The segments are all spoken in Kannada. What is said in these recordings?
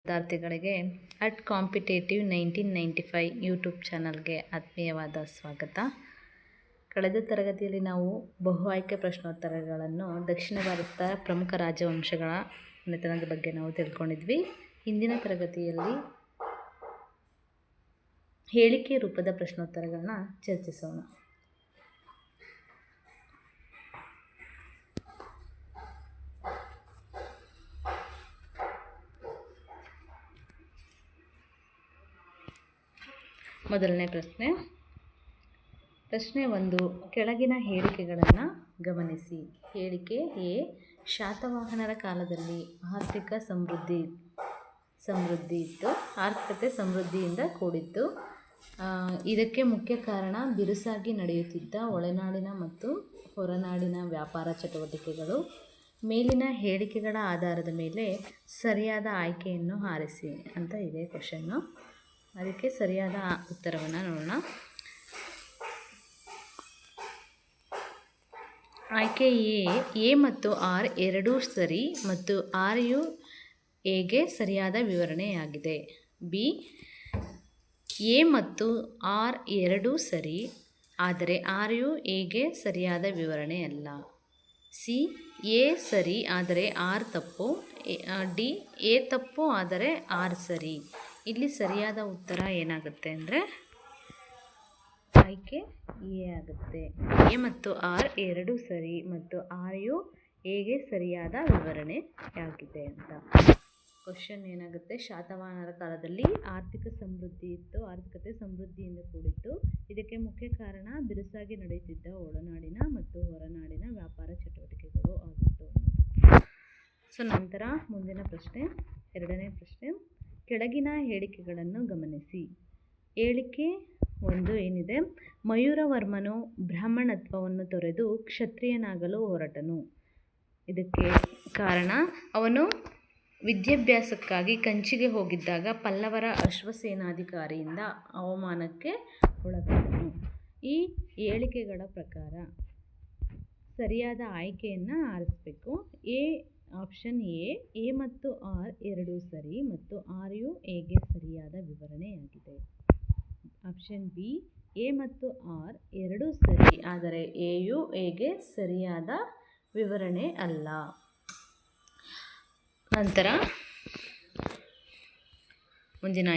ವಿದ್ಯಾರ್ಥಿಗಳಿಗೆ ಅಟ್ ಕಾಂಪಿಟೇಟಿವ್ 1995 ಯೂಟ್ಯೂಬ್ ಚಾನಲ್ಗೆ ಆತ್ಮೀಯವಾದ ಸ್ವಾಗತ. ಕಳೆದ ತರಗತಿಯಲ್ಲಿ ನಾವು ಬಹು ಆಯ್ಕೆ ಪ್ರಶ್ನೋತ್ತರಗಳನ್ನು ದಕ್ಷಿಣ ಭಾರತದ ಪ್ರಮುಖ ರಾಜವಂಶಗಳ ಮನೆತನದ ಬಗ್ಗೆ ನಾವು ತಿಳ್ಕೊಂಡಿದ್ವಿ. ಇಂದಿನ ತರಗತಿಯಲ್ಲಿ ಹೇಳಿಕೆ ರೂಪದ ಪ್ರಶ್ನೋತ್ತರಗಳನ್ನ ಚರ್ಚಿಸೋಣ. ಮೊದಲನೇ ಪ್ರಶ್ನೆ 1. ಕೆಳಗಿನ ಹೇಳಿಕೆಗಳನ್ನು ಗಮನಿಸಿ. ಹೇಳಿಕೆ ಎ. ಶಾತವಾಹನರ ಕಾಲದಲ್ಲಿ ಆರ್ಥಿಕತೆ ಸಮೃದ್ಧಿಯಿಂದ ಕೂಡಿತ್ತು. ಇದಕ್ಕೆ ಮುಖ್ಯ ಕಾರಣ ಬಿರುಸಾಗಿ ನಡೆಯುತ್ತಿದ್ದ ಒಳನಾಡಿನ ಮತ್ತು ಹೊರನಾಡಿನ ವ್ಯಾಪಾರ ಚಟುವಟಿಕೆಗಳು. ಮೇಲಿನ ಹೇಳಿಕೆಗಳ ಆಧಾರದ ಮೇಲೆ ಸರಿಯಾದ ಆಯ್ಕೆಯನ್ನು ಆರಿಸಿ ಅಂತ ಇದೆ ಕ್ವಶನ್ನು. ಅದಕ್ಕೆ ಸರಿಯಾದ ಉತ್ತರವನ್ನು ನೋಡೋಣ. ಆಯ್ಕೆ ಎ ಮತ್ತು ಆರ್ ಎರಡೂ ಸರಿ ಮತ್ತು ಆರ್ ಯು ಎಗೆ ಸರಿಯಾದ ವಿವರಣೆಯಾಗಿದೆ. ಬಿ. ಎ ಮತ್ತು ಆರ್ ಎರಡೂ ಸರಿ ಆದರೆ ಆರ್ ಯು ಎಗೆ ಸರಿಯಾದ ವಿವರಣೆಯಲ್ಲ. ಸಿ. ಎ ಸರಿ ಆದರೆ ಆರ್ ತಪ್ಪು. ಡಿ. ಎ ತಪ್ಪು ಆದರೆ ಆರ್ ಸರಿ. ಇಲ್ಲಿ ಸರಿಯಾದ ಉತ್ತರ ಏನಾಗುತ್ತೆ ಅಂದರೆ ಆಯ್ಕೆ ಎ ಆಗುತ್ತೆ. ಎ ಮತ್ತು ಆರ್ ಎರಡೂ ಸರಿ ಮತ್ತು ಆರ್ ಯು ಎಗೆ ಸರಿಯಾದ ವಿವರಣೆಯಾಗಿದೆ ಅಂತ. ಕ್ವಶನ್ ಏನಾಗುತ್ತೆ, ಶಾತವಾಹನರ ಕಾಲದಲ್ಲಿ ಆರ್ಥಿಕತೆ ಸಮೃದ್ಧಿಯಿಂದ ಕೂಡಿತ್ತು. ಇದಕ್ಕೆ ಮುಖ್ಯ ಕಾರಣ ಬಿರುಸಾಗಿ ನಡೆಯುತ್ತಿದ್ದ ಒಳನಾಡಿನ ಮತ್ತು ಹೊರನಾಡಿನ ವ್ಯಾಪಾರ ಚಟುವಟಿಕೆಗಳು ಆಗಿತ್ತು. ನಂತರ ಮುಂದಿನ ಪ್ರಶ್ನೆ, 2ನೇ ಪ್ರಶ್ನೆ, ಕೆಳಗಿನ ಹೇಳಿಕೆಗಳನ್ನು ಗಮನಿಸಿ. ಹೇಳಿಕೆ 1 ಏನಿದೆ, ಮಯೂರವರ್ಮನು ಬ್ರಾಹ್ಮಣತ್ವವನ್ನು ತೊರೆದು ಕ್ಷತ್ರಿಯನಾಗಲು ಹೊರಟನು. ಇದಕ್ಕೆ ಕಾರಣ ಅವನು ವಿದ್ಯಾಭ್ಯಾಸಕ್ಕಾಗಿ ಕಂಚಿಗೆ ಹೋಗಿದ್ದಾಗ ಪಲ್ಲವರ ಅಶ್ವಸೇನಾಧಿಕಾರಿಯಿಂದ ಅವಮಾನಕ್ಕೆ ಒಳಗಾದನು. ಈ ಹೇಳಿಕೆಗಳ ಪ್ರಕಾರ ಸರಿಯಾದ ಆಯ್ಕೆಯನ್ನು ಆರಿಸಬೇಕು. ಆಪ್ಷನ್ ಎ ಮತ್ತು ಆರ್ ಎರಡೂ ಸರಿ ಮತ್ತು ಆರ್ ಯು ಎಗೆ ಸರಿಯಾದ ವಿವರಣೆಯಾಗಿದೆ. ಆಪ್ಷನ್ ಬಿ, ಎ ಮತ್ತು ಆರ್ ಎರಡೂ ಸರಿ ಆದರೆ ಎ ಯು ಎಗೆ ಸರಿಯಾದ ವಿವರಣೆ ಅಲ್ಲ. ನಂತರ ಮುಂದಿನ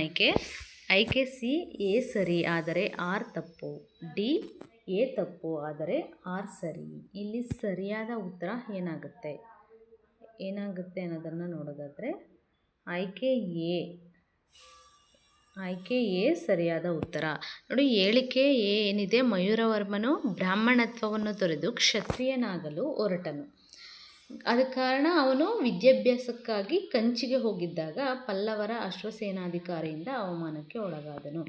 ಆಯ್ಕೆ ಸಿ, ಎ ಸರಿ ಆದರೆ ಆರ್ ತಪ್ಪು. ಡಿ, ಎ ತಪ್ಪು ಆದರೆ ಆರ್ ಸರಿ. ಇಲ್ಲಿ ಸರಿಯಾದ ಉತ್ತರ ಏನಾಗುತ್ತೆ ಅನ್ನೋದನ್ನು ನೋಡೋದಾದರೆ ಆಯ್ಕೆ ಎ ಸರಿಯಾದ ಉತ್ತರ. ನೋಡಿ, ಹೇಳಿಕೆ ಎ ಏನಿದೆ, ಮಯೂರವರ್ಮನು ಬ್ರಾಹ್ಮಣತ್ವವನ್ನು ತೊರೆದು ಕ್ಷತ್ರಿಯನಾಗಲು ಹೊರಟನು. ಅದಕ್ಕೆ ಕಾರಣ ಅವನು ವಿದ್ಯಾಭ್ಯಾಸಕ್ಕಾಗಿ ಕಂಚಿಗೆ ಹೋಗಿದ್ದಾಗ ಪಲ್ಲವರ ಅಶ್ವಸೇನಾಧಿಕಾರಿಯಿಂದ ಅವಮಾನಕ್ಕೆ ಒಳಗಾದನು.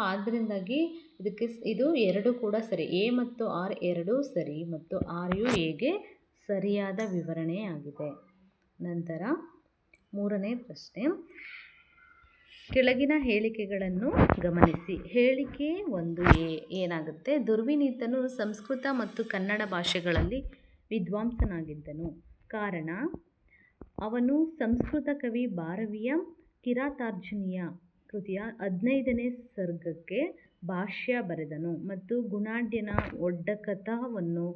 ಆದ್ದರಿಂದಾಗಿ ಇದು ಎರಡು ಕೂಡ ಸರಿ. ಎ ಮತ್ತು ಆರ್ ಎರಡೂ ಸರಿ ಮತ್ತು ಆರ್ ಯು ಎಗೆ ಸರಿಯಾದ ವಿವರಣೆಯಾಗಿದೆ. ನಂತರ 3ನೇ ಪ್ರಶ್ನೆ, ಕೆಳಗಿನ ಹೇಳಿಕೆಗಳನ್ನು ಗಮನಿಸಿ. ಹೇಳಿಕೆ 1 ಏನಾಗುತ್ತೆ, ದುರ್ವಿನೀತನು ಸಂಸ್ಕೃತ ಮತ್ತು ಕನ್ನಡ ಭಾಷೆಗಳಲ್ಲಿ ವಿದ್ವಾಂಸನಾಗಿದ್ದನು. ಕಾರಣ ಅವನು ಸಂಸ್ಕೃತ ಕವಿ ಭಾರವಿಯ ಕಿರಾತಾರ್ಜುನೀಯ ಕೃತಿಯ 15ನೇ ಸರ್ಗಕ್ಕೆ ಭಾಷ್ಯ ಬರೆದನು ಮತ್ತು ಗುಣಾಢ್ಯನ ಒಡ್ಡಕಥಾವನ್ನು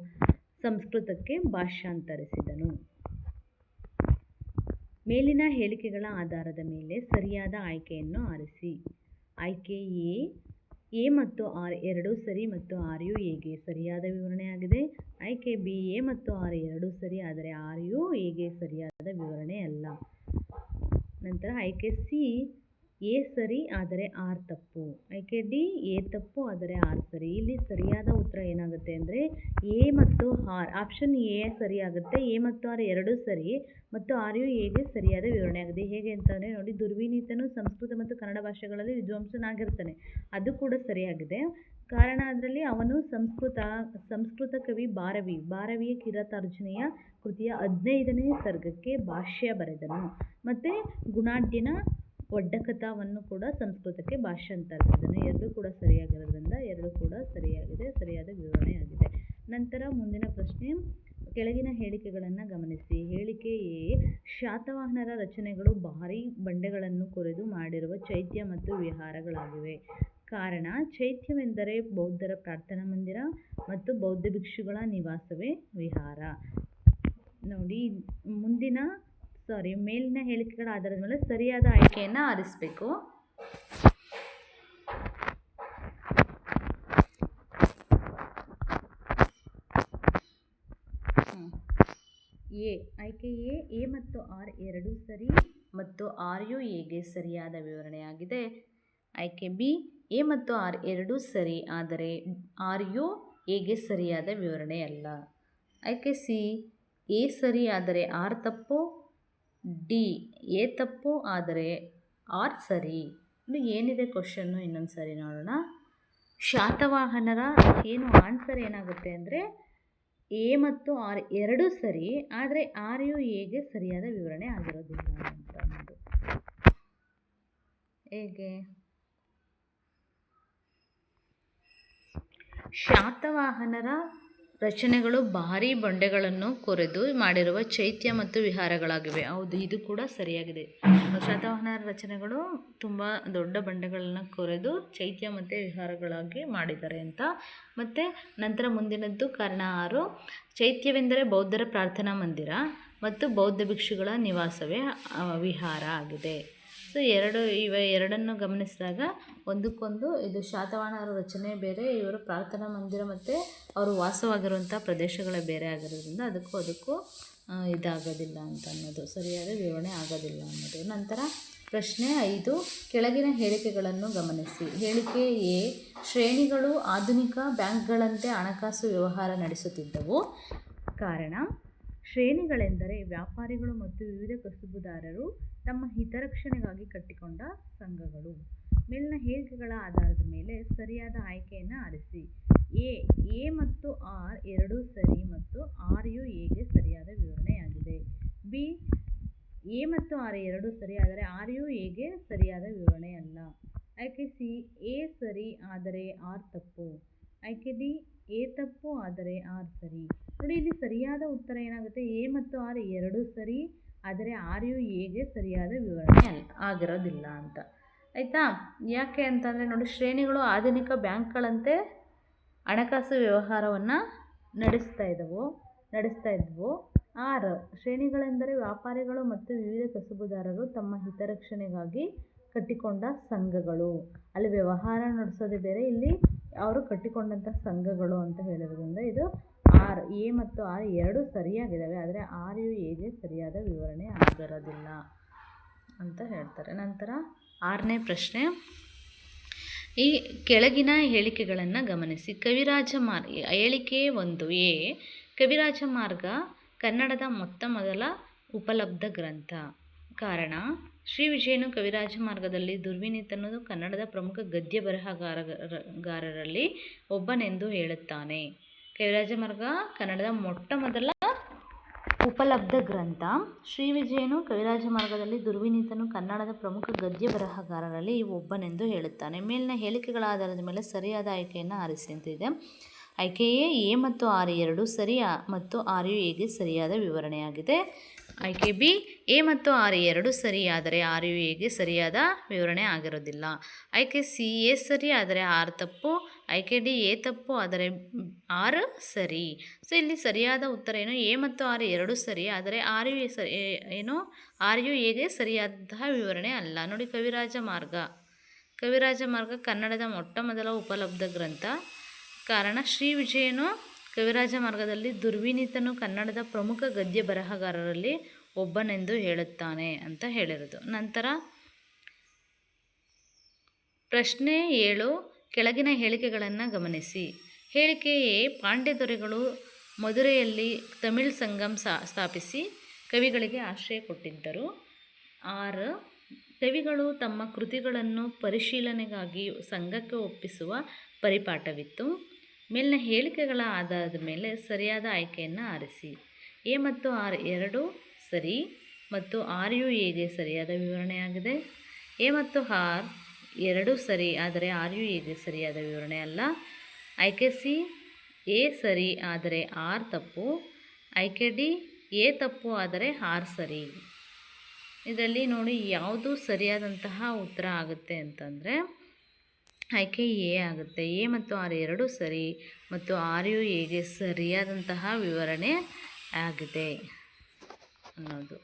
ಸಂಸ್ಕೃತಕ್ಕೆ ಭಾಷಾಂತರಿಸಿದನು. ಮೇಲಿನ ಹೇಳಿಕೆಗಳ ಆಧಾರದ ಮೇಲೆ ಸರಿಯಾದ ಆಯ್ಕೆಯನ್ನು ಆರಿಸಿ. ಆಯ್ಕೆ ಎ ಮತ್ತು ಆರ್ ಎರಡೂ ಸರಿ ಮತ್ತು ಆರ್ ಯು ಎಗೆ ಸರಿಯಾದ ವಿವರಣೆಯಾಗಿದೆ. ಆಯ್ಕೆ ಬಿ, ಎ ಮತ್ತು ಆರ್ ಎರಡೂ ಸರಿ ಆದರೆ ಆರ್ ಯು ಎಗೆ ಸರಿಯಾದ ವಿವರಣೆ ಅಲ್ಲ. ನಂತರ ಆಯ್ಕೆ ಸಿ, ಎ ಸರಿ ಆದರೆ ಆರ್ ತಪ್ಪು. ಆಯ್ಕೆ ಡಿ, ಎ ತಪ್ಪು ಆದರೆ ಆರ್ ಸರಿ. ಇಲ್ಲಿ ಸರಿಯಾದ ಉತ್ತರ ಏನಾಗುತ್ತೆ ಅಂದರೆ ಎ ಮತ್ತು ಆರ್. ಆಪ್ಷನ್ ಎ ಸರಿಯಾಗುತ್ತೆ. ಎ ಮತ್ತು ಆರ್ ಎರಡೂ ಸರಿ ಮತ್ತು ಆರ್ ಯು ಎಗೆ ಸರಿಯಾದ ವಿವರಣೆಯಾಗಿದೆ. ಹೇಗೆ ಅಂತಂದರೆ ನೋಡಿ, ದುರ್ವಿನೀತನು ಸಂಸ್ಕೃತ ಮತ್ತು ಕನ್ನಡ ಭಾಷೆಗಳಲ್ಲಿ ವಿದ್ವಾಂಸನಾಗಿರ್ತಾನೆ, ಅದು ಕೂಡ ಸರಿಯಾಗಿದೆ. ಕಾರಣ ಅದರಲ್ಲಿ ಅವನು ಸಂಸ್ಕೃತ ಕವಿ ಭಾರವಿಯ ಕಿರಾತಾರ್ಜುನೀಯ ಕೃತಿಯ 15ನೇ ಸರ್ಗಕ್ಕೆ ಭಾಷ್ಯ ಬರೆದನು ಮತ್ತು ಗುಣಾಢ್ಯನ ಒಡ್ಡಕಥಾವನ್ನು ಕೂಡ ಸಂಸ್ಕೃತಕ್ಕೆ ಭಾಷಾಂತರಿಸಿದನು. ಎರಡೂ ಕೂಡ ಸರಿಯಾಗಿರೋದ್ರಿಂದ ಎರಡೂ ಕೂಡ ಸರಿಯಾಗಿದೆ, ಸರಿಯಾದ ವಿವರಣೆಯಾಗಿದೆ. ನಂತರ ಮುಂದಿನ ಪ್ರಶ್ನೆ, ಕೆಳಗಿನ ಹೇಳಿಕೆಗಳನ್ನು ಗಮನಿಸಿ. ಹೇಳಿಕೆ ಎ, ಶಾತವಾಹನರ ರಚನೆಗಳು ಭಾರೀ ಬಂಡೆಗಳನ್ನು ಕೊರೆದು ಮಾಡಿರುವ ಚೈತ್ಯ ಮತ್ತು ವಿಹಾರಗಳಾಗಿವೆ. ಕಾರಣ, ಚೈತ್ಯವೆಂದರೆ ಬೌದ್ಧರ ಪ್ರಾರ್ಥನಾ ಮಂದಿರ ಮತ್ತು ಬೌದ್ಧ ಭಿಕ್ಷುಗಳ ನಿವಾಸವೇ ವಿಹಾರ. ನೋಡಿ, ಮೇಲಿನ ಹೇಳಿಕೆಗಳ ಆಧಾರದ ಮೇಲೆ ಸರಿಯಾದ ಆಯ್ಕೆಯನ್ನು ಆರಿಸಬೇಕು. ಆಯ್ಕೆ ಎ ಮತ್ತು ಆರ್ ಎರಡೂ ಸರಿ ಮತ್ತು ಆರ್ ಯು ಎಗೆ ಸರಿಯಾದ ವಿವರಣೆಯಾಗಿದೆ. ಆಯ್ಕೆ ಬಿ, ಎ ಮತ್ತು ಆರ್ ಎರಡೂ ಸರಿ, ಆದರೆ ಆರ್ ಯು ಎಗೆ ಸರಿಯಾದ ವಿವರಣೆಯಲ್ಲ. ಆಯ್ಕೆ ಸಿ, ಎ ಸರಿ ಆದರೆ ಆರ್ ತಪ್ಪು. ಡಿ, ಎ ತಪ್ಪು ಆದರೆ ಆರ್ ಸರಿ. ಏನಿದೆ ಕ್ವಶನ್ನು ಇನ್ನೊಂದು ಸರಿ ನೋಡೋಣ. ಶಾತವಾಹನರ ಆನ್ಸರ್ ಏನಾಗುತ್ತೆ ಅಂದರೆ ಎ ಮತ್ತು ಆರ್ ಎರಡೂ ಸರಿ, ಆದರೆ ಆರ್ ಯು ಎಗೆ ಸರಿಯಾದ ವಿವರಣೆ ಆಗಿರೋದಿಲ್ಲ ಅಂತ ಅನ್ನೋದು. ಹೇಗೆ? ಶಾತವಾಹನರ ರಚನೆಗಳು ಭಾರೀ ಬಂಡೆಗಳನ್ನು ಕೊರೆದು ಮಾಡಿರುವ ಚೈತ್ಯ ಮತ್ತು ವಿಹಾರಗಳಾಗಿವೆ. ಹೌದು, ಇದು ಕೂಡ ಸರಿಯಾಗಿದೆ. ಶಾತವಾಹನರ ರಚನೆಗಳು ತುಂಬ ದೊಡ್ಡ ಬಂಡೆಗಳನ್ನು ಕೊರೆದು ಚೈತ್ಯ ಮತ್ತು ವಿಹಾರಗಳಾಗಿ ಮಾಡಿದ್ದಾರೆ ಅಂತ. ಮತ್ತು ನಂತರ ಮುಂದಿನದ್ದು ಕಾರಣ 6, ಚೈತ್ಯವೆಂದರೆ ಬೌದ್ಧರ ಪ್ರಾರ್ಥನಾ ಮಂದಿರ ಮತ್ತು ಬೌದ್ಧ ಭಿಕ್ಷುಗಳ ನಿವಾಸವೇ ವಿಹಾರ ಆಗಿದೆ. ಸೊ ಎರಡನ್ನು ಗಮನಿಸಿದಾಗ ಒಂದಕ್ಕೊಂದು ಇದು ಶಾತವಾಹನರ ರಚನೆ ಬೇರೆ, ಇವರ ಪ್ರಾರ್ಥನಾ ಮಂದಿರ ಮತ್ತು ಅವರು ವಾಸವಾಗಿರುವಂಥ ಪ್ರದೇಶಗಳೇ ಬೇರೆ ಆಗಿರೋದ್ರಿಂದ ಅದಕ್ಕೂ ಇದಾಗೋದಿಲ್ಲ ಅಂತ ಅನ್ನೋದು, ಸರಿಯಾದ ವಿವರಣೆ ಆಗೋದಿಲ್ಲ ಅನ್ನೋದು. ನಂತರ ಪ್ರಶ್ನೆ 5, ಕೆಳಗಿನ ಹೇಳಿಕೆಗಳನ್ನು ಗಮನಿಸಿ. ಹೇಳಿಕೆ ಎ, ಶ್ರೇಣಿಗಳು ಆಧುನಿಕ ಬ್ಯಾಂಕ್ಗಳಂತೆ ಹಣಕಾಸು ವ್ಯವಹಾರ ನಡೆಸುತ್ತಿದ್ದವು. ಕಾರಣ, ಶ್ರೇಣಿಗಳೆಂದರೆ ವ್ಯಾಪಾರಿಗಳು ಮತ್ತು ವಿವಿಧ ಕಸುಬುದಾರರು ತಮ್ಮ ಹಿತರಕ್ಷಣೆಗಾಗಿ ಕಟ್ಟಿಕೊಂಡ ಸಂಘಗಳು. ಮೇಲಿನ ಹೇಳಿಕೆಗಳ ಆಧಾರದ ಮೇಲೆ ಸರಿಯಾದ ಆಯ್ಕೆಯನ್ನು ಆರಿಸಿ. ಎ ಮತ್ತು ಆರ್ ಎರಡೂ ಸರಿ ಮತ್ತು ಆರ್ ಯು ಎಗೆ ಸರಿಯಾದ ವಿವರಣೆಯಾಗಿದೆ. ಬಿ, ಎ ಮತ್ತು ಆರ್ ಎರಡೂ ಸರಿ, ಆದರೆ ಆರ್ ಯು ಎಗೆ ಸರಿಯಾದ ವಿವರಣೆಯಲ್ಲ. ಆಯ್ಕೆ ಸಿ, ಎ ಸರಿ ಆದರೆ ಆರ್ ತಪ್ಪು. ಆಯ್ಕೆ ಡಿ, ಎ ತಪ್ಪು ಆದರೆ ಆರ್ ಸರಿ. ನೋಡಿ, ಇಲ್ಲಿ ಸರಿಯಾದ ಉತ್ತರ ಏನಾಗುತ್ತೆ, ಎ ಮತ್ತು ಆರ್ ಎರಡೂ ಸರಿ, ಆದರೆ ಆರ್ ಯು ಎಗೆ ಸರಿಯಾದ ವಿವರಣೆ ಆಗಿರೋದಿಲ್ಲ ಅಂತ. ಆಯಿತಾ? ಯಾಕೆ ಅಂತಂದರೆ ನೋಡಿ, ಶ್ರೇಣಿಗಳು ಆಧುನಿಕ ಬ್ಯಾಂಕ್ಗಳಂತೆ ಹಣಕಾಸು ವ್ಯವಹಾರವನ್ನು ನಡೆಸ್ತಾ ಇದ್ವು. ಆರ್, ಶ್ರೇಣಿಗಳೆಂದರೆ ವ್ಯಾಪಾರಿಗಳು ಮತ್ತು ವಿವಿಧ ಕಸುಬುದಾರರು ತಮ್ಮ ಹಿತರಕ್ಷಣೆಗಾಗಿ ಕಟ್ಟಿಕೊಂಡ ಸಂಘಗಳು. ಅಲ್ಲಿ ವ್ಯವಹಾರ ನಡೆಸೋದೇ ಬೇರೆ, ಇಲ್ಲಿ ಅವರು ಕಟ್ಟಿಕೊಂಡಂಥ ಸಂಘಗಳು ಅಂತ ಹೇಳಿರೋದ್ರಿಂದ ಇದು ಆರ್, ಎ ಮತ್ತು ಆರ್ ಎರಡೂ ಸರಿಯಾಗಿದ್ದಾವೆ, ಆದರೆ ಆರ್ ಯು ಎಗೆ ಸರಿಯಾದ ವಿವರಣೆ ಆಗಿರೋದಿಲ್ಲ ಅಂತ ಹೇಳ್ತಾರೆ. ನಂತರ 6ನೇ ಪ್ರಶ್ನೆ, ಈ ಕೆಳಗಿನ ಹೇಳಿಕೆಗಳನ್ನು ಗಮನಿಸಿ. ಹೇಳಿಕೆ 1 ಎ, ಕವಿರಾಜ ಮಾರ್ಗ ಕನ್ನಡದ ಮೊದಲ ಉಪಲಬ್ಧ ಗ್ರಂಥ. ಕಾರಣ, ಶ್ರೀ ವಿಜಯನು ಕವಿರಾಜ ಮಾರ್ಗದಲ್ಲಿ ದುರ್ವಿನೀತನು ಕನ್ನಡದ ಪ್ರಮುಖ ಗದ್ಯ ಬರಹಗಾರರಲ್ಲಿ ಒಬ್ಬನೆಂದು ಹೇಳುತ್ತಾನೆ. ಕವಿರಾಜ ಮಾರ್ಗ ಕನ್ನಡದ ಮೊದಲ ಉಪಲಬ್ಧ ಗ್ರಂಥ. ಶ್ರೀ ವಿಜಯನು ಕವಿರಾಜ ಮಾರ್ಗದಲ್ಲಿ ದುರ್ವಿನೀತನು ಕನ್ನಡದ ಪ್ರಮುಖ ಗದ್ಯ ಬರಹಗಾರರಲ್ಲಿ ಒಬ್ಬನೆಂದು ಹೇಳುತ್ತಾನೆ. ಮೇಲಿನ ಹೇಳಿಕೆಗಳ ಆಧಾರದ ಮೇಲೆ ಸರಿಯಾದ ಆಯ್ಕೆಯನ್ನು ಆರಿಸಿ ಅಂತಿದೆ. ಆಯ್ಕೆ ಎ ಮತ್ತು ಆರ್ ಎರಡೂ ಸರಿ ಮತ್ತು ಆರ್ ಯು ಎಗೆ ಸರಿಯಾದ ವಿವರಣೆಯಾಗಿದೆ. ಆಯ್ಕೆ ಬಿ, ಎ ಮತ್ತು ಆರ್ ಎರಡೂ ಸರಿ, ಆದರೆ ಆರ್ ಯು ಎಗೆ ಸರಿಯಾದ ವಿವರಣೆ ಆಗಿರೋದಿಲ್ಲ. ಆಯ್ಕೆ ಸಿ, ಎ ಸರಿ ಆದರೆ ಆರ್ ತಪ್ಪು. ಆಯ್ಕೆ ಡಿ, ಎ ತಪ್ಪು ಆದರೆ ಆರ್ ಸರಿ. ಸೊ ಇಲ್ಲಿ ಸರಿಯಾದ ಉತ್ತರ ಏನು, ಎ ಮತ್ತು ಆರ್ ಎರಡೂ ಸರಿ, ಆದರೆ ಆರ್ ಯು ಎಗೆ ಸರಿಯಾದಂತಹ ವಿವರಣೆ ಅಲ್ಲ. ನೋಡಿ, ಕವಿರಾಜ ಮಾರ್ಗ ಕನ್ನಡದ ಮೊದಲ ಉಪಲಬ್ಧ ಗ್ರಂಥ. ಕಾರಣ, ಶ್ರೀ ವಿಜಯನು ಕವಿರಾಜ ಮಾರ್ಗದಲ್ಲಿ ದುರ್ವಿನೀತನು ಕನ್ನಡದ ಪ್ರಮುಖ ಗದ್ಯ ಬರಹಗಾರರಲ್ಲಿ ಒಬ್ಬನೆಂದು ಹೇಳುತ್ತಾನೆ ಅಂತ ಹೇಳಿರೋದು. ನಂತರ ಪ್ರಶ್ನೆ 7, ಕೆಳಗಿನ ಹೇಳಿಕೆಗಳನ್ನು ಗಮನಿಸಿ. ಹೇಳಿಕೆ ಎ, ಪಾಂಡ್ಯ ದೊರೆಗಳು ಮಧುರೆಯಲ್ಲಿ ತಮಿಳ್ ಸಂಗಮ್ ಸ್ಥಾಪಿಸಿ ಕವಿಗಳಿಗೆ ಆಶ್ರಯ ಕೊಟ್ಟಿದ್ದರು. ಆರ್, ಕವಿಗಳು ತಮ್ಮ ಕೃತಿಗಳನ್ನು ಪರಿಶೀಲನೆಗಾಗಿ ಸಂಘಕ್ಕೆ ಒಪ್ಪಿಸುವ ಪರಿಪಾಠವಿತ್ತು. ಮೇಲಿನ ಹೇಳಿಕೆಗಳ ಆಧಾರದ ಮೇಲೆ ಸರಿಯಾದ ಆಯ್ಕೆಯನ್ನು ಆರಿಸಿ. ಎ ಮತ್ತು ಆರ್ ಎರಡೂ ಸರಿ ಮತ್ತು ಆರ್ ಯು ಎಗೆ ಸರಿಯಾದ ವಿವರಣೆಯಾಗಿದೆ. ಎ ಮತ್ತು ಆರ್ ಎರಡೂ ಸರಿ, ಆದರೆ ಆರ್ ಯು ಎಗೆ ಸರಿಯಾದ ವಿವರಣೆ ಅಲ್ಲ. ಆಯ್ಕೆ ಸಿ, ಎ ಸರಿ ಆದರೆ ಆರ್ ತಪ್ಪು. ಆಯ್ಕೆ ಡಿ ಎ ತಪ್ಪು ಆದರೆ ಆರ್ ಸರಿ. ಇದರಲ್ಲಿ ನೋಡಿ ಯಾವುದು ಸರಿಯಾದಂತಹ ಉತ್ತರ ಆಗುತ್ತೆ ಅಂತಂದರೆ ಆಯ್ಕೆ ಎ ಆಗುತ್ತೆ. ಎ ಮತ್ತು ಆರ್ ಎರಡೂ ಸರಿ ಮತ್ತು ಆರ್ ಯು ಎಗೆ ಸರಿಯಾದಂತಹ ವಿವರಣೆ ಆಗಿದೆ ಅನ್ನೋದು.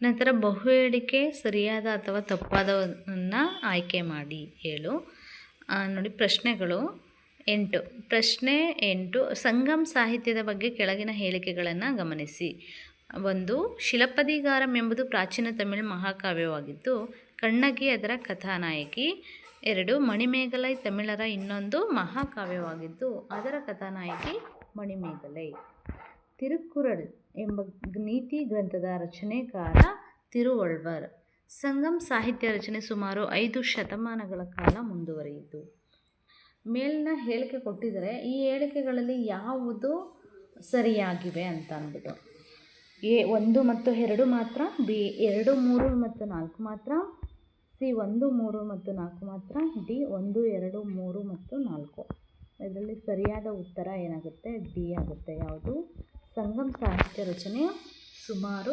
ನಂತರ ಬಹು ಹೇಳಿಕೆ ಸರಿಯಾದ ಅಥವಾ ತಪ್ಪಾದವನ್ನು ಆಯ್ಕೆ ಮಾಡಿ 7. ನೋಡಿ ಪ್ರಶ್ನೆಗಳು 8. ಪ್ರಶ್ನೆ 8, ಸಂಗಮ್ ಸಾಹಿತ್ಯದ ಬಗ್ಗೆ ಕೆಳಗಿನ ಹೇಳಿಕೆಗಳನ್ನು ಗಮನಿಸಿ. 1. ಶಿಲಪ್ಪದಿಗಾರಂ ಎಂಬುದು ಪ್ರಾಚೀನ ತಮಿಳು ಮಹಾಕಾವ್ಯವಾಗಿದ್ದು ಕಣ್ಣಗಿ ಅದರ ಕಥಾನಾಯಕಿ. 2. ಮಣಿಮೇಗಲೈ ತಮಿಳರ ಇನ್ನೊಂದು ಮಹಾಕಾವ್ಯವಾಗಿದ್ದು ಅದರ ಕಥಾನಾಯಕಿ ಮಣಿಮೇಗಲೈ. ತಿರುಕ್ಕುರಳ್ ಎಂಬ ನೀತಿ ಗ್ರಂಥದ ರಚನೆಕಾರ ತಿರುವಳ್ವರ್. ಸಂಗಮ್ ಸಾಹಿತ್ಯ ರಚನೆ ಸುಮಾರು 5 ಶತಮಾನಗಳ ಕಾಲ ಮುಂದುವರಿಯಿತು. ಮೇಲಿನ ಹೇಳಿಕೆ ಕೊಟ್ಟಿದ್ದಾರೆ, ಈ ಹೇಳಿಕೆಗಳಲ್ಲಿ ಯಾವುದು ಸರಿಯಾಗಿವೆ ಅಂತ ಅಂದ್ಬಿಟ್ಟು. ಎ 1 ಮತ್ತು 2 ಮಾತ್ರ, ಬಿ 2, 3 ಮತ್ತು 4 ಮಾತ್ರ, ಸಿ 1, 3 ಮತ್ತು 4 ಮಾತ್ರ, ಡಿ 1, 2, 3 ಮತ್ತು 4. ಇದರಲ್ಲಿ ಸರಿಯಾದ ಉತ್ತರ ಏನಾಗುತ್ತೆ? ಡಿ ಆಗುತ್ತೆ. ಯಾವುದು? ಸಂಗಮ್ ಸಾಹಿತ್ಯ ರಚನೆ ಸುಮಾರು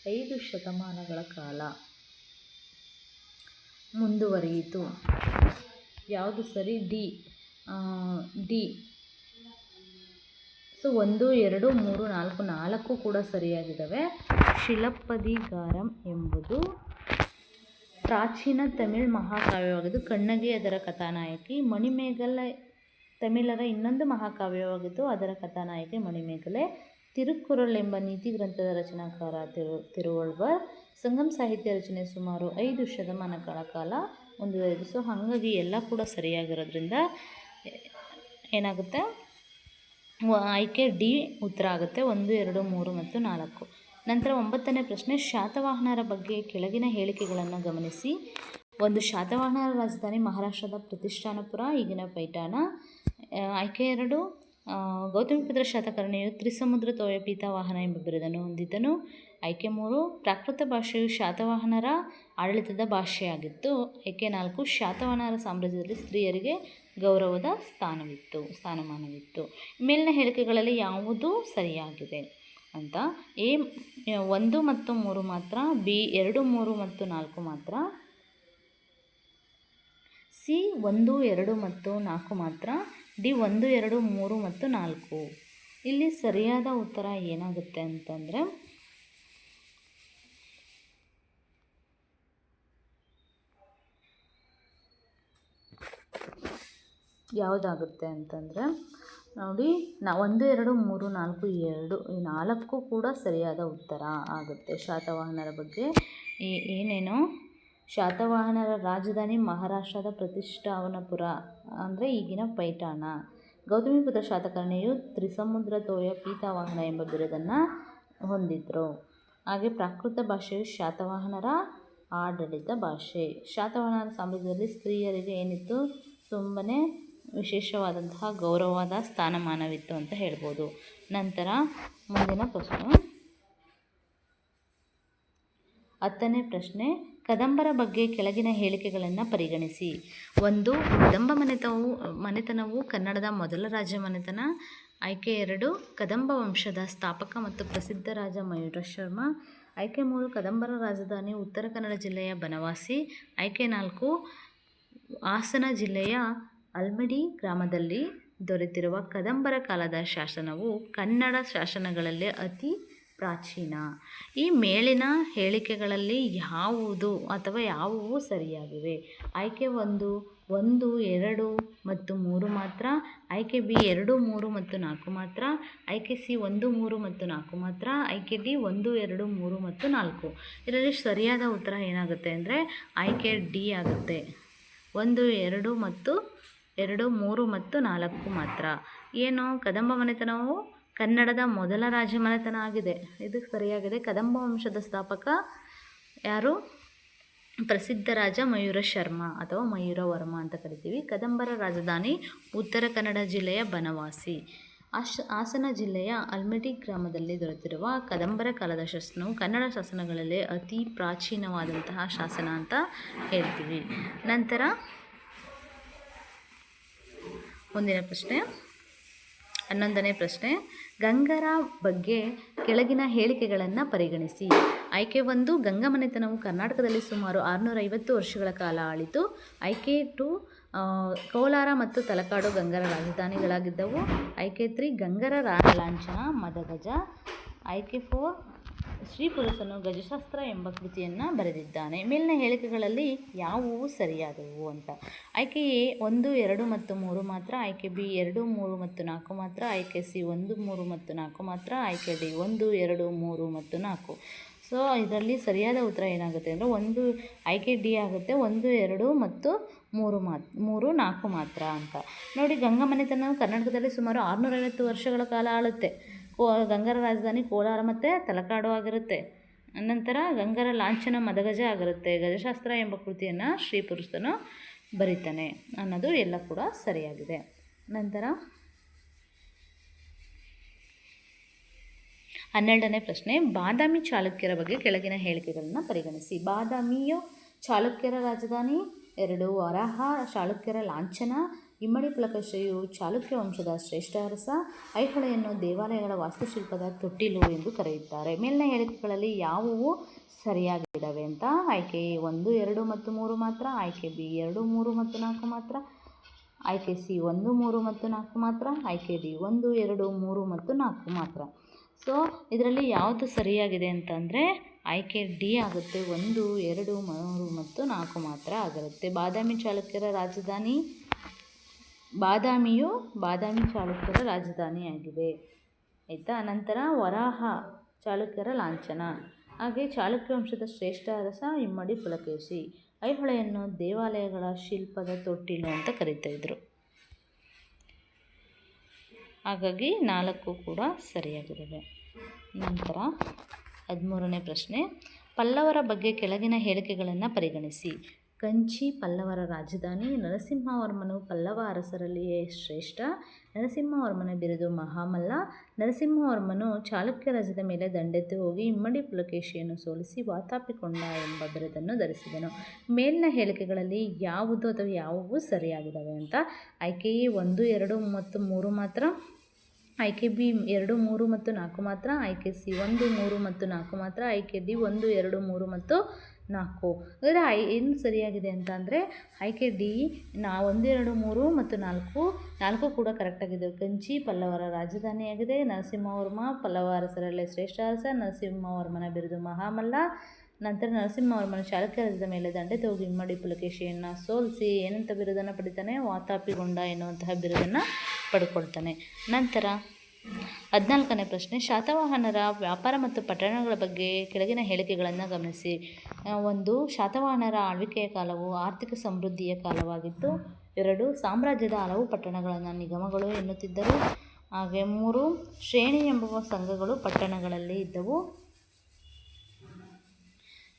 5 ಶತಮಾನಗಳ ಕಾಲ ಮುಂದುವರಿಯಿತು. ಯಾವುದು ಸರಿ? ಡಿ. ಸೊ 1, 2, 3, 4, 4 ಕೂಡ ಸರಿಯಾಗಿದ್ದಾವೆ. ಶಿಲಪ್ಪದಿಗಾರಂ ಎಂಬುದು ಪ್ರಾಚೀನ ತಮಿಳ್ ಮಹಾಕಾವ್ಯವಾಗಿದ್ದು ಕಣ್ಣಗಿ ಅದರ ಕಥಾನಾಯಕಿ. ಮಣಿಮೇಗಲೈ ತಮಿಳರ ಇನ್ನೊಂದು ಮಹಾಕಾವ್ಯವಾಗಿದ್ದು ಅದರ ಕಥಾನಾಯಕಿ ಮಣಿಮೇಗಲೆ. ತಿರುಕ್ಕುರಳ್ ಎಂಬ ನೀತಿ ಗ್ರಂಥದ ರಚನಾಕಾರ ತಿರುವಳ್ವರ್. ಸಂಗಮ್ ಸಾಹಿತ್ಯ ರಚನೆ ಸುಮಾರು 5 ಶತಮಾನಗಳ ಕಾಲ ಮುಂದುವರೆದಿದೆ. ಸೊ ಹಾಗಾಗಿ ಎಲ್ಲ ಕೂಡ ಸರಿಯಾಗಿರೋದ್ರಿಂದ ಏನಾಗುತ್ತೆ? ಆಯ್ಕೆ ಡಿ ಉತ್ತರ ಆಗುತ್ತೆ. 1, 2, 3 ಮತ್ತು 4. ನಂತರ 9ನೇ ಪ್ರಶ್ನೆ, ಶಾತವಾಹನರ ಬಗ್ಗೆ ಕೆಳಗಿನ ಹೇಳಿಕೆಗಳನ್ನು ಗಮನಿಸಿ. 1. ಶಾತವಾಹನರ ರಾಜಧಾನಿ ಮಹಾರಾಷ್ಟ್ರದ ಪ್ರತಿಷ್ಠಾನಪುರ, ಈಗಿನ ಪೈಠಾಣ. ಆಯ್ಕೆ 2, ಗೌತಮಿಪುತ್ರ ಶಾತಕರ್ಣಿಯು ತ್ರಿಸಮುದ್ರ ತೋಯ ಪೀತಾವಾಹನ ಎಂಬ ಬಿರುದನ್ನು ಹೊಂದಿದ್ದನು. ಆಯ್ಕೆ 3, ಪ್ರಾಕೃತ ಭಾಷೆಯು ಶಾತವಾಹನರ ಆಡಳಿತದ ಭಾಷೆಯಾಗಿತ್ತು. ಆಯ್ಕೆ 4, ಶಾತವಾಹನರ ಸಾಮ್ರಾಜ್ಯದಲ್ಲಿ ಸ್ತ್ರೀಯರಿಗೆ ಗೌರವದ ಸ್ಥಾನಮಾನವಿತ್ತು. ಮೇಲಿನ ಹೇಳಿಕೆಗಳಲ್ಲಿ ಯಾವುದು ಸರಿಯಾಗಿದೆ ಅಂತ. ಎ 1 ಮತ್ತು 3 ಮಾತ್ರ, ಬಿ 2, 3 ಮತ್ತು 4 ಮಾತ್ರ, ಸಿ 1, 2 ಮತ್ತು 4 ಮಾತ್ರ, ಡಿ 1, 2, 3 ಮತ್ತು 4. ಇಲ್ಲಿ ಸರಿಯಾದ ಉತ್ತರ ಏನಾಗುತ್ತೆ ಅಂತಂದರೆ ಯಾವುದಾಗುತ್ತೆ ಅಂತಂದರೆ ನೋಡಿ, 1, 2, 3, 4, 4 ಕೂಡ ಸರಿಯಾದ ಉತ್ತರ ಆಗುತ್ತೆ. ಶಾತವಾಹನರ ಬಗ್ಗೆ ಏನೇನು? ಶಾತವಾಹನರ ರಾಜಧಾನಿ ಮಹಾರಾಷ್ಟ್ರದ ಪ್ರತಿಷ್ಠಾನಪುರ ಅಂದರೆ ಈಗಿನ ಪೈಠಾಣ. ಗೌತಮಿಪುತ್ರ ಶಾತಕರ್ಣಿಯು ತ್ರಿಸಮುದ್ರ ತೋಯ ಪೀತಾವಾಹನ ಎಂಬ ಬಿರುದನ್ನು ಹೊಂದಿದ್ರು. ಹಾಗೆ ಪ್ರಾಕೃತ ಭಾಷೆಯು ಶಾತವಾಹನರ ಆಡಳಿತ ಭಾಷೆ. ಶಾತವಾಹನರ ಸಾಮ್ರಾಜ್ಯದಲ್ಲಿ ಸ್ತ್ರೀಯರಿಗೆ ಏನಿತ್ತು? ತುಂಬನೇ ವಿಶೇಷವಾದಂತಹ ಗೌರವದ ಸ್ಥಾನಮಾನವಿತ್ತು ಅಂತ ಹೇಳ್ಬೋದು. ನಂತರ ಮುಂದಿನ ಪ್ರಶ್ನೆ 10ನೇ ಪ್ರಶ್ನೆ, ಕದಂಬರ ಬಗ್ಗೆ ಕೆಳಗಿನ ಹೇಳಿಕೆಗಳನ್ನು ಪರಿಗಣಿಸಿ. 1. ಕದಂಬ ಮನೆತನವು ಕನ್ನಡದ ಮೊದಲ ರಾಜ ಮನೆತನ. ಆಯ್ಕೆ 2, ಕದಂಬ ವಂಶದ ಸ್ಥಾಪಕ ಮತ್ತು ಪ್ರಸಿದ್ಧ ರಾಜ ಮಯೂರಶರ್ಮ. ಆಯ್ಕೆ 3, ಕದಂಬರ ರಾಜಧಾನಿ ಉತ್ತರ ಕನ್ನಡ ಜಿಲ್ಲೆಯ ಬನವಾಸಿ. ಆಯ್ಕೆ 4, ಹಾಸನ ಜಿಲ್ಲೆಯ ಅಲ್ಮಡಿ ಗ್ರಾಮದಲ್ಲಿ ದೊರೆತಿರುವ ಕದಂಬರ ಕಾಲದ ಶಾಸನವು ಕನ್ನಡ ಶಾಸನಗಳಲ್ಲೇ ಅತಿ ಪ್ರಾಚೀನ. ಈ ಮೇಲಿನ ಹೇಳಿಕೆಗಳಲ್ಲಿ ಯಾವುದು ಅಥವಾ ಯಾವುವು ಸರಿಯಾಗಿವೆ? ಆಯ್ಕೆ 1, 2 ಮತ್ತು 3 ಮಾತ್ರ. ಆಯ್ಕೆ ಬಿ 2, 3 ಮತ್ತು 4 ಮಾತ್ರ. ಆಯ್ಕೆ ಸಿ 1, 3 ಮತ್ತು 4 ಮಾತ್ರ. ಆಯ್ಕೆ ಡಿ 1, 2, 3 ಮತ್ತು 4. ಇದರಲ್ಲಿ ಸರಿಯಾದ ಉತ್ತರ ಏನಾಗುತ್ತೆ ಅಂದರೆ ಆಯ್ಕೆ ಡಿ ಆಗುತ್ತೆ. 1, 2 ಮತ್ತು 2, 3 ಮತ್ತು 4 ಮಾತ್ರ. ಏನು ಕದಂಬ ಮನೆತನವು ಕನ್ನಡದ ಮೊದಲ ರಾಜ್ಯ ಮನೆತನ ಆಗಿದೆ. ಇದು ಸರಿಯಾಗಿದೆ. ಕದಂಬ ವಂಶದ ಸ್ಥಾಪಕ ಯಾರು? ಪ್ರಸಿದ್ಧ ರಾಜ ಮಯೂರ ಶರ್ಮ ಅಥವಾ ಮಯೂರವರ್ಮ ಅಂತ ಕರಿತೀವಿ. ಕದಂಬರ ರಾಜಧಾನಿ ಉತ್ತರ ಕನ್ನಡ ಜಿಲ್ಲೆಯ ಬನವಾಸಿ. ಹಾಸನ ಜಿಲ್ಲೆಯ ಅಲ್ಮೆಟಿ ಗ್ರಾಮದಲ್ಲಿ ದೊರೆತಿರುವ ಕದಂಬರ ಕಾಲದ ಶಾಸನವು ಕನ್ನಡ ಶಾಸನಗಳಲ್ಲಿ ಅತಿ ಪ್ರಾಚೀನವಾದಂತಹ ಶಾಸನ ಅಂತ ಹೇಳ್ತೀವಿ. ನಂತರ ಮುಂದಿನ ಪ್ರಶ್ನೆ 11ನೇ ಪ್ರಶ್ನೆ, ಗಂಗರ ಬಗ್ಗೆ ಕೆಳಗಿನ ಹೇಳಿಕೆಗಳನ್ನು ಪರಿಗಣಿಸಿ. ಆಯ್ಕೆ 1, ಗಂಗ ಮನೆತನವು ಕರ್ನಾಟಕದಲ್ಲಿ ಸುಮಾರು 650 ವರ್ಷಗಳ ಕಾಲ ಆಳಿತು. ಆಯ್ಕೆ 2, ಕೋಲಾರ ಮತ್ತು ತಲಕಾಡು ಗಂಗರ ರಾಜಧಾನಿಗಳಾಗಿದ್ದವು. ಆಯ್ಕೆ 3, ಗಂಗರ ಲಾಂಛನ ಮದಗಜ. ಆಯ್ಕೆ 4, ಶ್ರೀ ಪುರುಷನು ಗಜಶಾಸ್ತ್ರ ಎಂಬ ಕೃತಿಯನ್ನು ಬರೆದಿದ್ದಾನೆ. ಮೇಲಿನ ಹೇಳಿಕೆಗಳಲ್ಲಿ ಯಾವುವು ಸರಿಯಾದವು ಅಂತ. ಆಯ್ಕೆ ಎ 1, 2 ಮತ್ತು 3 ಮಾತ್ರ. ಆಯ್ಕೆ ಬಿ 2, 3 ಮತ್ತು 4 ಮಾತ್ರ. ಆಯ್ಕೆ ಸಿ 1, 3 ಮತ್ತು 4 ಮಾತ್ರ. ಆಯ್ಕೆ ಡಿ 1, 2, 3 ಮತ್ತು 4. ಸೊ ಇದರಲ್ಲಿ ಸರಿಯಾದ ಉತ್ತರ ಏನಾಗುತ್ತೆ ಅಂದರೆ ಆಯ್ಕೆ ಡಿ ಆಗುತ್ತೆ. 1, 2 ಮತ್ತು 3, 4 ಮಾತ್ರ ಅಂತ. ನೋಡಿ, ಗಂಗ ಮನೆತನವು ಕರ್ನಾಟಕದಲ್ಲಿ ಸುಮಾರು 650 ವರ್ಷಗಳ ಕಾಲ ಆಳುತ್ತೆ. ಗಂಗರ ರಾಜಧಾನಿ ಕೋಲಾರ ಮತ್ತು ತಲಕಾಡು ಆಗಿರುತ್ತೆ. ನಂತರ ಗಂಗರ ಲಾಂಛನ ಮದಗಜ ಆಗಿರುತ್ತೆ. ಗಜಶಾಸ್ತ್ರ ಎಂಬ ಕೃತಿಯನ್ನು ಶ್ರೀ ಪುರುಷನು ಬರೀತಾನೆ ಅನ್ನೋದು ಎಲ್ಲ ಕೂಡ ಸರಿಯಾಗಿದೆ. ನಂತರ 12ನೇ ಪ್ರಶ್ನೆ, ಬಾದಾಮಿ ಚಾಲುಕ್ಯರ ಬಗ್ಗೆ ಕೆಳಗಿನ ಹೇಳಿಕೆಗಳನ್ನು ಪರಿಗಣಿಸಿ. ಬಾದಾಮಿಯು ಚಾಲುಕ್ಯರ ರಾಜಧಾನಿ. 2, ವರಾಹ ಚಾಲುಕ್ಯರ ಲಾಂಛನ. ಇಮ್ಮಡಿ ಪುಲಕೇಶಿಯು ಚಾಲುಕ್ಯ ವಂಶದ ಶ್ರೇಷ್ಠ ಅರಸ. ಐಹೊಳೆಯನ್ನು ದೇವಾಲಯಗಳ ವಾಸ್ತುಶಿಲ್ಪದ ತೊಟ್ಟಿಲು ಎಂದು ಕರೆಯುತ್ತಾರೆ. ಮೇಲಿನ ಹೇಳಿಕೆಗಳಲ್ಲಿ ಯಾವುವು ಸರಿಯಾಗಿದ್ದಾವೆ ಅಂತ. ಆಯ್ಕೆ ಎ 1, 2 ಮತ್ತು 3 ಮಾತ್ರ. ಆಯ್ಕೆ ಬಿ 2, 3 ಮತ್ತು 4 ಮಾತ್ರ. ಆಯ್ಕೆ ಸಿ 1, 3 ಮತ್ತು 4 ಮಾತ್ರ. ಆಯ್ಕೆ ಡಿ 1, 2, 3 ಮತ್ತು 4 ಮಾತ್ರ. ಸೊ ಇದರಲ್ಲಿ ಯಾವುದು ಸರಿಯಾಗಿದೆ ಅಂತಂದರೆ ಆಯ್ಕೆ ಡಿ ಆಗುತ್ತೆ. 1, 2, 3 ಮತ್ತು 4 ಮಾತ್ರ ಆಗಿರುತ್ತೆ. ಬಾದಾಮಿ ಚಾಲುಕ್ಯರ ರಾಜಧಾನಿ. ಬಾದಾಮಿಯು ಚಾಲುಕ್ಯರ ರಾಜಧಾನಿಯಾಗಿದೆ. ಆಯಿತಾ. ನಂತರ ವರಾಹ ಚಾಲುಕ್ಯರ ಲಾಂಛನ. ಹಾಗೆ ಚಾಲುಕ್ಯ ವಂಶದ ಶ್ರೇಷ್ಠ ಅರಸ ಇಮ್ಮಡಿ ಪುಲಕೇಶಿ. ಐಹೊಳೆಯನ್ನು ದೇವಾಲಯಗಳ ಶಿಲ್ಪದ ತೊಟ್ಟಿಲು ಅಂತ ಕರೀತಾ ಇದ್ರು. ಹಾಗಾಗಿ 4 ಕೂಡ ಸರಿಯಾಗಿದ್ದಾವೆ. ನಂತರ 13ನೇ ಪ್ರಶ್ನೆ, ಪಲ್ಲವರ ಬಗ್ಗೆ ಕೆಳಗಿನ ಹೇಳಿಕೆಗಳನ್ನು ಪರಿಗಣಿಸಿ. ಕಂಚಿ ಪಲ್ಲವರ ರಾಜಧಾನಿ. ನರಸಿಂಹವರ್ಮನು ಪಲ್ಲವ ಅರಸರಲ್ಲಿಯೇ ಶ್ರೇಷ್ಠ. ನರಸಿಂಹವರ್ಮನ ಬಿರುದು ಮಹಾಮಲ್ಲ. ನರಸಿಂಹವರ್ಮನು ಚಾಲುಕ್ಯ ರಾಜ್ಯದ ಮೇಲೆ ದಂಡೆತ್ತಿ ಹೋಗಿ ಇಮ್ಮಡಿ ಪುಲಕೇಶಿಯನ್ನು ಸೋಲಿಸಿ ವಾತಾಪಿಕೊಂಡ ಎಂಬ ಬಿರುದನ್ನು ಧರಿಸಿದನು. ಮೇಲಿನ ಹೇಳಿಕೆಗಳಲ್ಲಿ ಯಾವುವು ಸರಿಯಾಗಿದ್ದಾವೆ ಅಂತ. ಆಯ್ಕೆ ಎ 1, 2 ಮತ್ತು 3 ಮಾತ್ರ. ಆಯ್ಕೆ ಬಿ 2, 3 ಮತ್ತು 4 ಮಾತ್ರ. ಆಯ್ಕೆ ಸಿ 1, 3 ಮತ್ತು 4 ಮಾತ್ರ. ಆಯ್ಕೆ ಡಿ 1, 2, 3 ಮತ್ತು 4. ಅಂದರೆ ಏನು ಸರಿಯಾಗಿದೆ ಅಂತ ಅಂದರೆ ಆಯ್ಕೆ ಡಿ 1, 2, 3 ಮತ್ತು 4 ಕೂಡ ಕರೆಕ್ಟಾಗಿದೆ. ಕಂಚಿ ಪಲ್ಲವರ ರಾಜಧಾನಿಯಾಗಿದೆ. ನರಸಿಂಹವರ್ಮ ಪಲ್ಲವ ಅರಸರಲ್ಲೇ ಶ್ರೇಷ್ಠ ಅರಸ. ನರಸಿಂಹವರ್ಮನ ಬಿರುದು ಮಹಾಮಲ್ಲ. ನಂತರ ನರಸಿಂಹವರ್ಮನ ಚಾಲುಕ್ಯ ರಾಜ್ಯದ ಮೇಲೆ ದಂಡೆತ್ತಿ ಹೋಗಿ ಇಮ್ಮಡಿ ಪುಲಕೇಶಿಯನ್ನು ಸೋಲಿಸಿ ಏನಂತ ಬಿರುದನ್ನು ಪಡಿತಾನೆ? ವಾತಾಪಿಗೊಂಡ ಎನ್ನುವಂತಹ ಬಿರುದನ್ನು ಪಡ್ಕೊಳ್ತಾನೆ. ನಂತರ 14ನೇ ಪ್ರಶ್ನೆ, ಶಾತವಾಹನರ ವ್ಯಾಪಾರ ಮತ್ತು ಪಟ್ಟಣಗಳ ಬಗ್ಗೆ ಕೆಳಗಿನ ಹೇಳಿಕೆಗಳನ್ನು ಗಮನಿಸಿ. 1, ಶಾತವಾಹನರ ಆಳ್ವಿಕೆಯ ಕಾಲವು ಆರ್ಥಿಕ ಸಮೃದ್ಧಿಯ ಕಾಲವಾಗಿತ್ತು. 2, ಸಾಮ್ರಾಜ್ಯದ ಹಲವು ಪಟ್ಟಣಗಳನ್ನು ನಿಗಮಗಳು ಎನ್ನುತ್ತಿದ್ದರು. ಹಾಗೆ 3, ಶ್ರೇಣಿ ಎಂಬ ಸಂಘಗಳು ಪಟ್ಟಣಗಳಲ್ಲಿ ಇದ್ದವು.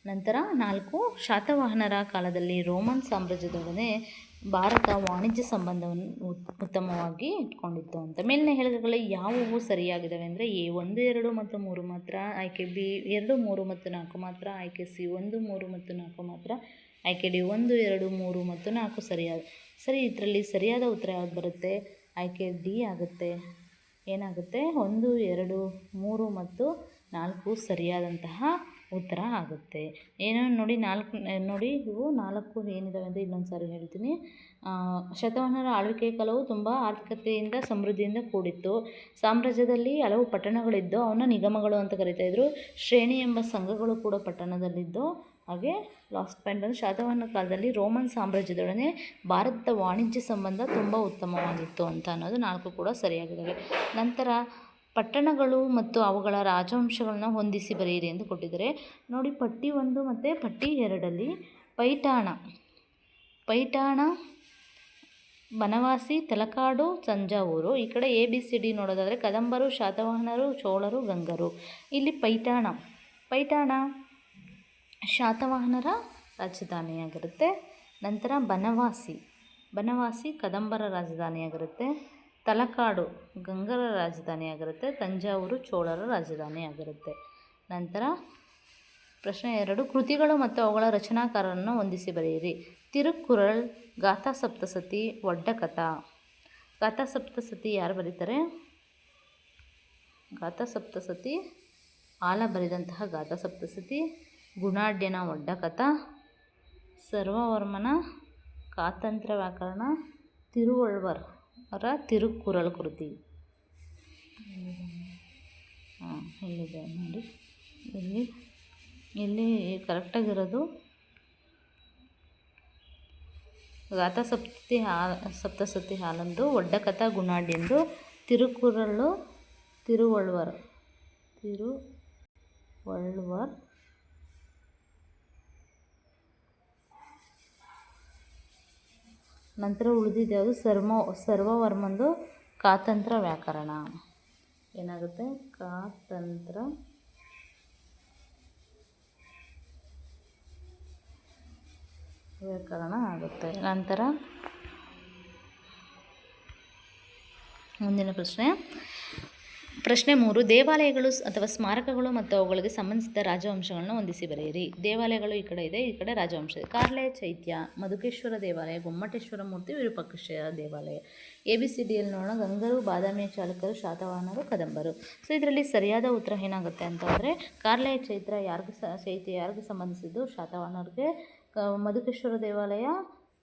ನಂತರ 4, ಶಾತವಾಹನರ ಕಾಲದಲ್ಲಿ ರೋಮನ್ ಸಾಮ್ರಾಜ್ಯದೊಡನೆ ಭಾರತ ವಾಣಿಜ್ಯ ಸಂಬಂಧವನ್ನು ಉತ್ತಮವಾಗಿ ಇಟ್ಕೊಂಡಿತ್ತು ಅಂತ. ಮೇಲಿನ ಹೇಳಿಕೆಗಳಲ್ಲಿ ಯಾವುವು ಸರಿಯಾಗಿದ್ದಾವೆ ಅಂದರೆ ಎ 1, 2 ಮತ್ತು 3 ಮಾತ್ರ. ಆಯ್ಕೆ ಬಿ 2, 3 ಮತ್ತು 4 ಮಾತ್ರ. ಆಯ್ಕೆ ಸಿ 1, 3 ಮತ್ತು 4 ಮಾತ್ರ. ಆಯ್ಕೆ ಡಿ 1, 2, 3 ಮತ್ತು 4 ಸರಿ. ಇದರಲ್ಲಿ ಸರಿಯಾದ ಉತ್ತರ ಯಾವ್ದು ಬರುತ್ತೆ? ಆಯ್ಕೆ ಡಿ ಆಗುತ್ತೆ. ಏನಾಗುತ್ತೆ? 1, 2, 3 ಮತ್ತು 4 ಸರಿಯಾದಂತಹ ಉತ್ತರ ಆಗುತ್ತೆ. ಏನೋ ನೋಡಿ, ಇವು 4 ಏನಿದಾವೆ ಅಂದರೆ ಇನ್ನೊಂದು ಸಾರಿ ಹೇಳ್ತೀನಿ. ಶಾತವಾಹನರ ಆಳ್ವಿಕೆಯ ಕಾಲವು ತುಂಬ ಆರ್ಥಿಕತೆಯಿಂದ ಸಮೃದ್ಧಿಯಿಂದ ಕೂಡಿತ್ತು. ಸಾಮ್ರಾಜ್ಯದಲ್ಲಿ ಹಲವು ಪಟ್ಟಣಗಳಿದ್ದು ಅವನ್ನ ನಿಗಮಗಳು ಅಂತ ಕರೀತಾಯಿದ್ರು. ಶ್ರೇಣಿ ಎಂಬ ಸಂಘಗಳು ಕೂಡ ಪಟ್ಟಣದಲ್ಲಿದ್ದು. ಹಾಗೆ ಲಾಸ್ಟ್ ಪಾಯಿಂಟ್ ಬಂದು ಶಾತವಾಹನ ಕಾಲದಲ್ಲಿ ರೋಮನ್ ಸಾಮ್ರಾಜ್ಯದೊಡನೆ ಭಾರತದ ವಾಣಿಜ್ಯ ಸಂಬಂಧ ತುಂಬ ಉತ್ತಮವಾಗಿತ್ತು ಅಂತ ಅನ್ನೋದು 4 ಕೂಡ ಸರಿಯಾಗಿದ್ದಾವೆ. ನಂತರ ಪಟ್ಟಣಗಳು ಮತ್ತು ಅವುಗಳ ರಾಜವಂಶಗಳನ್ನ ಹೊಂದಿಸಿ ಬರೆಯಿರಿ ಎಂದು ಕೊಟ್ಟಿದ್ದಾರೆ. ನೋಡಿ, ಪಟ್ಟಿ 1 ಮತ್ತು ಪಟ್ಟಿ 2ರಲ್ಲಿ ಪೈಠಾಣ, ಬನವಾಸಿ, ತಲಕಾಡು, ತಂಜಾವೂರು. ಈ ಕಡೆ ABCD ನೋಡೋದಾದರೆ ಕದಂಬರು, ಶಾತವಾಹನರು, ಚೋಳರು, ಗಂಗರು. ಇಲ್ಲಿ ಪೈಠಾಣ ಶಾತವಾಹನರ ರಾಜಧಾನಿಯಾಗಿರುತ್ತೆ. ನಂತರ ಬನವಾಸಿ ಕದಂಬರ ರಾಜಧಾನಿಯಾಗಿರುತ್ತೆ. ತಲಕಾಡು ಗಂಗರ ರಾಜಧಾನಿಯಾಗಿರುತ್ತೆ. ತಂಜಾವೂರು ಚೋಳರ ರಾಜಧಾನಿಯಾಗಿರುತ್ತೆ. ನಂತರ ಪ್ರಶ್ನೆ 2, ಕೃತಿಗಳು ಮತ್ತು ಅವುಗಳ ರಚನಾಕಾರರನ್ನು ಹೊಂದಿಸಿ ಬರೆಯಿರಿ. ತಿರುಕ್ಕುರಳ್, ಗಾಥಾ ಸಪ್ತಸತಿ, ಒಡ್ಡಕಥಾ. ಗಾಥಾ ಸಪ್ತಸತಿ ಯಾರು ಬರೀತಾರೆ? ಗಾಥಾ ಸಪ್ತಸತಿ ಆಲ ಬರೆದಂತಹ ಗಾಥಾ ಸಪ್ತಸತಿ. ಗುಣಾಢ್ಯನ ಒಡ್ಡಕಥಾ, ಸರ್ವವರ್ಮನ ಕಾತಂತ್ರ ವ್ಯಾಕರಣ, ತಿರುವಳ್ವರ್ ಅವರ ತಿರುಕ್ಕುರಳ್ ಕೃತಿ. ಇಲ್ಲಿದೆ ನೋಡಿ, ಇಲ್ಲಿ ಕರೆಕ್ಟಾಗಿರೋದು ಗಾಥಾ ಸಪ್ತಸತಿ ಹಾಲಂದು, ಒಡ್ಡಕಥಾ ಗುಣಾಢ್ಯಂದು, ತಿರುಕ್ಕುರಳು ತಿರುವಳ್ವರ್. ನಂತರ ಉಳಿದಿದ್ದು ಯಾವುದು? ಸರ್ವವರ್ಮಂದು ಕಾತಂತ್ರ ವ್ಯಾಕರಣ. ಏನಾಗುತ್ತೆ? ಕಾತಂತ್ರ ವ್ಯಾಕರಣ ಆಗುತ್ತೆ. ನಂತರ ಮುಂದಿನ ಪ್ರಶ್ನೆ 3, ದೇವಾಲಯಗಳು ಅಥವಾ ಸ್ಮಾರಕಗಳು ಮತ್ತು ಅವುಗಳಿಗೆ ಸಂಬಂಧಿಸಿದ ರಾಜವಂಶಗಳನ್ನು ಹೊಂದಿಸಿ ಬರೆಯಿರಿ. ದೇವಾಲಯಗಳು ಈ ಕಡೆ ಇದೆ, ಈ ಕಡೆ ರಾಜವಂಶ ಇದೆ. ಕಾರ್ಲೆಯ ಚೈತ್ಯ, ಮಧುಕೇಶ್ವರ ದೇವಾಲಯ, ಗೊಮ್ಮಟೇಶ್ವರ ಮೂರ್ತಿ, ವಿರೂಪಾಕ್ಷ ದೇವಾಲಯ. ABCDಯಲ್ಲಿ ನೋಡೋಣ. ಗಂಗರು, ಬಾದಾಮಿಯ ಚಾಲುಕ್ಯರು, ಶಾತವಾಹನರು, ಕದಂಬರು. ಸೊ ಇದರಲ್ಲಿ ಸರಿಯಾದ ಉತ್ತರ ಏನಾಗುತ್ತೆ ಅಂತಂದರೆ, ಕಾರ್ಲೆಯ ಚೈತ್ಯ ಯಾರಿಗೆ ಸಂಬಂಧಿಸಿದ್ದು? ಶಾತವಾಹನರಿಗೆ. ಮಧುಕೇಶ್ವರ ದೇವಾಲಯ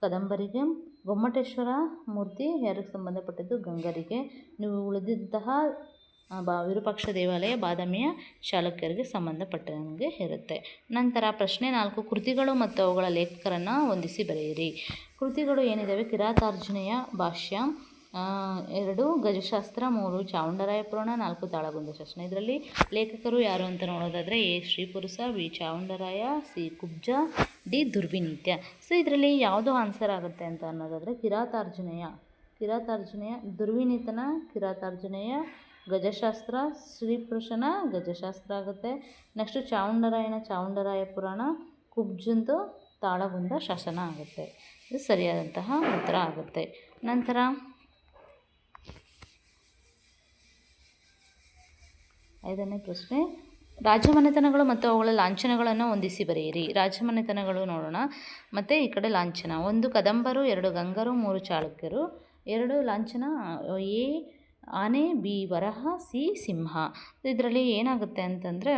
ಕದಂಬರಿಗೆ. ಗೊಮ್ಮಟೇಶ್ವರ ಮೂರ್ತಿ ಯಾರಿಗೆ ಸಂಬಂಧಪಟ್ಟಿದ್ದು? ಗಂಗರಿಗೆ. ನೀವು ಉಳಿದಂತಹ ವಿರೂಪಾಕ್ಷ ದೇವಾಲಯ ಬಾದಾಮಿಯ ಚಾಲುಕ್ಯರಿಗೆ ಸಂಬಂಧಪಟ್ಟಂಗೆ ಇರುತ್ತೆ. ನಂತರ ಪ್ರಶ್ನೆ 4, ಕೃತಿಗಳು ಮತ್ತು ಅವುಗಳ ಲೇಖಕರನ್ನು ಹೊಂದಿಸಿ ಬರೆಯಿರಿ. ಕೃತಿಗಳು ಏನಿದ್ದಾವೆ? ಕಿರಾತಾರ್ಜುನೀಯ ಭಾಷ್ಯ, 2 ಗಜಶಾಸ್ತ್ರ, 3 ಚಾವುಂಡರಾಯ ಪುರಾಣ, 4 ತಾಳಗುಂದ ಶಾಸನ. ಇದರಲ್ಲಿ ಲೇಖಕರು ಯಾರು ಅಂತ ನೋಡೋದಾದರೆ A Shripurusha, B Chavundaraya, C Kubja, D Durvinita. So ಇದರಲ್ಲಿ ಯಾವುದು ಆನ್ಸರ್ ಆಗುತ್ತೆ ಅಂತ ಅನ್ನೋದಾದರೆ ಕಿರಾತಾರ್ಜುನೀಯ, ದುರ್ವಿನೀತನ ಕಿರಾತಾರ್ಜುನೀಯ, ಗಜಶಾಸ್ತ್ರ ಶ್ರೀಪುರುಷನ ಗಜಶಾಸ್ತ್ರ ಆಗುತ್ತೆ. ನೆಕ್ಸ್ಟು ಚಾವುಂಡರಾಯ ಪುರಾಣ, ಕುಬ್ಜಂದು ತಾಳಗುಂದ ಶಾಸನ ಆಗುತ್ತೆ. ಇದು ಸರಿಯಾದಂತಹ ಉತ್ತರ ಆಗುತ್ತೆ. ನಂತರ 5ನೇ ಪ್ರಶ್ನೆ, ರಾಜಮನೆತನಗಳು ಮತ್ತು ಅವುಗಳ ಲಾಂಛನಗಳನ್ನು ಹೊಂದಿಸಿ ಬರೆಯಿರಿ. ರಾಜಮನೆತನಗಳು ನೋಡೋಣ, ಮತ್ತು ಈ ಕಡೆ ಲಾಂಛನ. 1 ಕದಂಬರು, 2 ಗಂಗರು, 3 ಚಾಲುಕ್ಯರು. 2 ಲಾಂಛನ A ಆನೆ, B ವರಹ, C ಸಿಂಹ. ಇದರಲ್ಲಿ ಏನಾಗುತ್ತೆ ಅಂತಂದರೆ